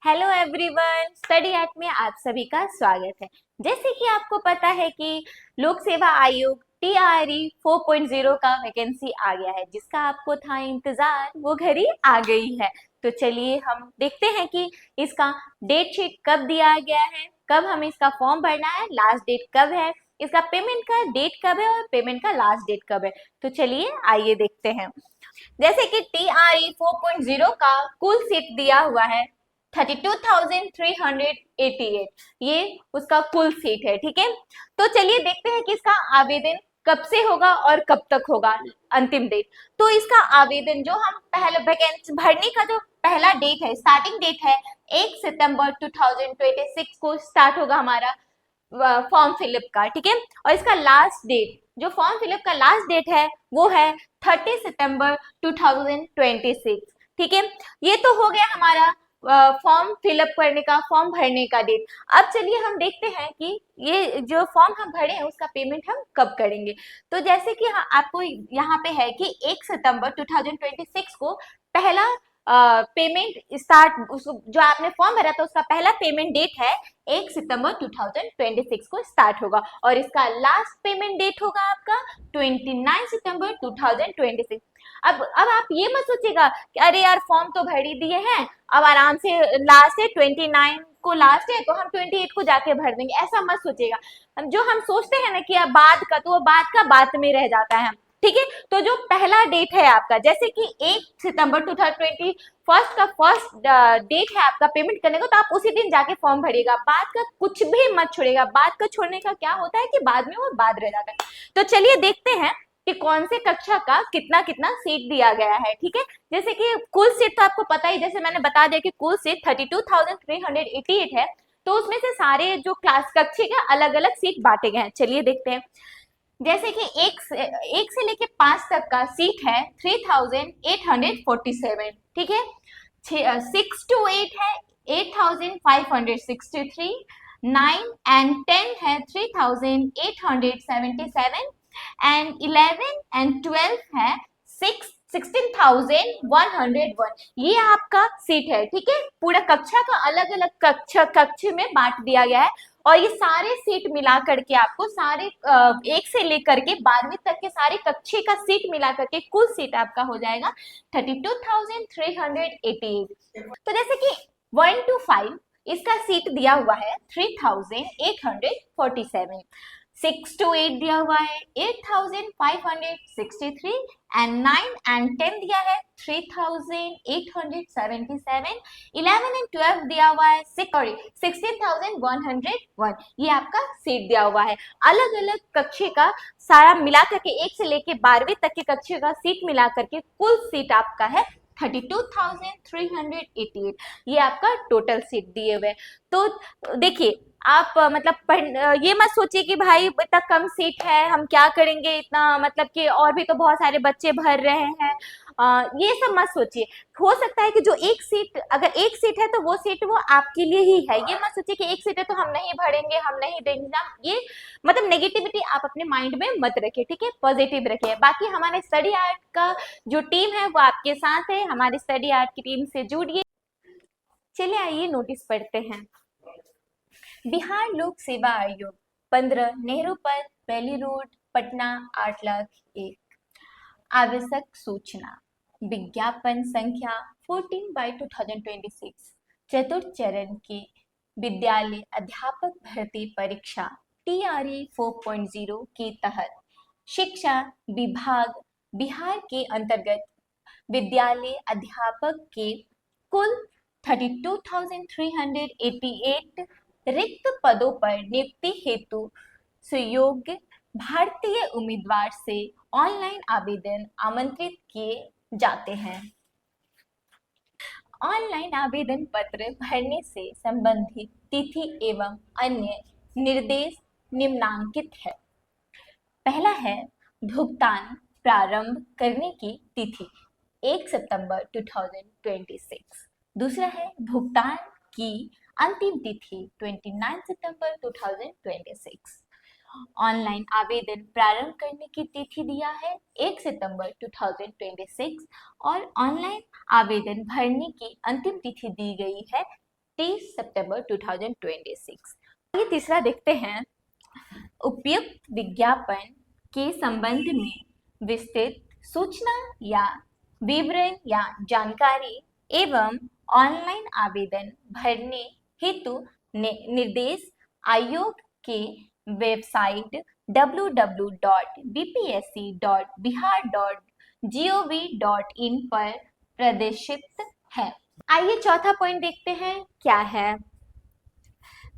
Hello everyone, study art में आप सभी का स्वागत है। जैसे कि आपको पता है कि लोक सेवा आयोग टीआरई 4.0 का वैकेंसी आ गया है, जिसका आपको था इंतजार, वो घड़ी आ गई है। तो चलिए हम देखते हैं कि इसका डेट शीट कब दिया गया है, कब हमें इसका फॉर्म भरना है, लास्ट डेट कब है, इसका पेमेंट का डेट कब है और पेमेंट का लास्ट डेट कब है। तो चलिए आइए देखते हैं। जैसे कि टीआरई 4.0 का कुल सीट दिया हुआ है 32,388, ये उसका कुल सीट है। ठीक है, तो चलिए देखते हैं कि इसका आवेदन कब से होगा और कब तक होगा अंतिम डेट। तो इसका आवेदन जो हम पहले वैकेंसी भरने का जो पहला डेट है, स्टार्टिंग डेट है 1 सितंबर 2026 को स्टार्ट होगा हमारा फॉर्म फिलअप का। ठीक है, और इसका लास्ट डेट, जो फॉर्म फिलअप का लास्ट डेट है वो है 30 सितंबर 2026। ठीक है, ये तो हो गया हमारा फॉर्म फिलअप करने का, फॉर्म भरने का डेट। अब चलिए हम देखते हैं कि ये जो फॉर्म हम भरे हैं उसका पेमेंट हम कब करेंगे। तो जैसे कि आपको यहाँ पे है कि 1 सितंबर 2026 को पहला पेमेंट स्टार्ट, जो आपने फॉर्म भरा था उसका पहला पेमेंट डेट है 1 सितंबर 2026 को स्टार्ट होगा, और इसका लास्ट पेमेंट डेट होगा आपका 29 सितंबर 2026। अब आप ये मत सोचिएगा कि अरे यार फॉर्म तो भर ही दिए हैं, अब आराम से लास्ट है 29 को, लास्ट है तो हम 28 को जाके भर देंगे, ऐसा मत सोचिएगा। जो हम सोचते हैं ना कि अब बाद का, तो वो बाद का बाद में रह जाता है। ठीक है, तो जो पहला डेट है आपका, जैसे कि 1 सितंबर 2020 फर्स्ट का फर्स्ट डेट है आपका पेमेंट करने का, तो आप उसी दिन जाके फॉर्म भरिएगा, बाद का कुछ भी मत छोड़िएगा। बाद का छोड़ने का क्या होता है कि बाद में वो बाद रह जाता है। तो चलिए देखते हैं कि कौन से कक्षा का कितना कितना सीट दिया गया है। ठीक है, जैसे कि कुल सीट तो आपको पता ही, जैसे मैंने बता दिया कि कुल सीट 32,388 है, तो उसमें से सारे जो क्लास कक्षे के अलग अलग सीट बांटे गए हैं। चलिए देखते हैं। जैसे कि एक से लेके 5 तक का सीट है 3,847। ठीक है, 6 to 8 है 8,563, 9 and 10 है 3,877, एंड 11 and 12 है 16,101। ये आपका सीट है। ठीक है, पूरा कक्षा का अलग अलग कक्ष में बांट दिया गया है, और ये सारे सीट मिला करके आपको सारे एक से लेकर के 12वीं तक के सारे कक्षे का सीट मिला करके कुल सीट आपका हो जाएगा 32,388। तो जैसे कि 1 to 5 इसका सीट दिया हुआ है 3,847, 6 to 8 दिया हुआ है 8,563, एंड 9 and 10 दिया है 3,877, 11 and 12 दिया हुआ है 16,101। ये आपका सीट दिया हुआ है। अलग अलग कक्षे का सारा मिला करके, एक से लेके 12वीं तक के कक्षे का सीट मिला करके कुल सीट आपका है 32,388। ये आपका टोटल सीट दिए हुए। तो देखिए आप ये मत सोचिए कि भाई इतना कम सीट है, हम क्या करेंगे इतना, मतलब कि और भी तो बहुत सारे बच्चे भर रहे हैं, ये सब मत सोचिए। हो सकता है कि जो एक सीट, अगर एक सीट है तो वो सीट वो आपके लिए ही है। ये मत सोचिए कि एक सीट है तो हम नहीं भरेंगे, हम नहीं देंगे ना, ये मतलब नेगेटिविटी आप अपने माइंड में मत रखिए। ठीक है, पॉजिटिव रखिए। बाकी हमारे स्टडी आर्ट का जो टीम है वो आपके साथ है, हमारी स्टडी आर्ट की टीम से जुड़िए। चलिए आइए नोटिस पढ़ते हैं। बिहार लोक सेवा आयोग 15 नेहरू पथ, पहली रोड, पटना 8,01,000। आवश्यक सूचना, विज्ञापन संख्या 14/2026, चतुर्थ चरण की विद्यालय अध्यापक भर्ती परीक्षा टीआरई 4.0 के तहत शिक्षा विभाग बिहार के अंतर्गत विद्यालय अध्यापक के कुल 32,388 रिक्त पदों पर नियुक्ति हेतु सुयोग्य भारतीय उम्मीदवार से ऑनलाइन आवेदन आमंत्रित किए जाते हैं। ऑनलाइन आवेदन पत्र भरने से संबंधित तिथि एवं अन्य निर्देश निम्नांकित है। पहला है भुगतान प्रारंभ करने की तिथि 1 सितंबर 2026। दूसरा है भुगतान की अंतिम तिथि 29 सितंबर 2026। ऑनलाइन आवेदन प्रारंभ करने की तिथि दिया है 1 सितंबर 2026, और ऑनलाइन आवेदन भरने की अंतिम तिथि दी गई है 30 सितंबर 2026। ये तीसरा देखते हैं, उपयुक्त विज्ञापन के संबंध में विस्तृत सूचना या विवरण या जानकारी एवं ऑनलाइन आवेदन भरने हेतु निर्देश आयोग के वेबसाइट www.bpsc.bihar.gov.in पर प्रदर्शित है। आइए चौथा पॉइंट देखते हैं क्या है।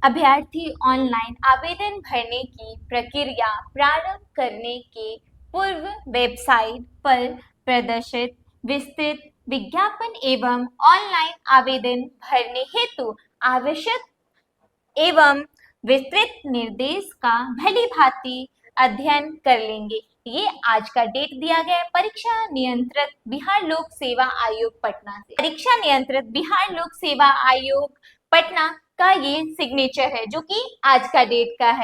अभ्यर्थी ऑनलाइन आवेदन भरने की प्रक्रिया प्रारंभ करने के पूर्व वेबसाइट पर प्रदर्शित विस्तृत विज्ञापन एवं ऑनलाइन आवेदन भरने हेतु आवश्यक एवं विस्तृत निर्देश का भली भांति अध्ययन कर लेंगे। ये आज का डेट दिया गया है परीक्षा नियंत्रक बिहार लोक सेवा आयोग पटना से। परीक्षा नियंत्रक बिहार लोक सेवा आयोग पटना का ये सिग्नेचर है जो कि आज का डेट का है।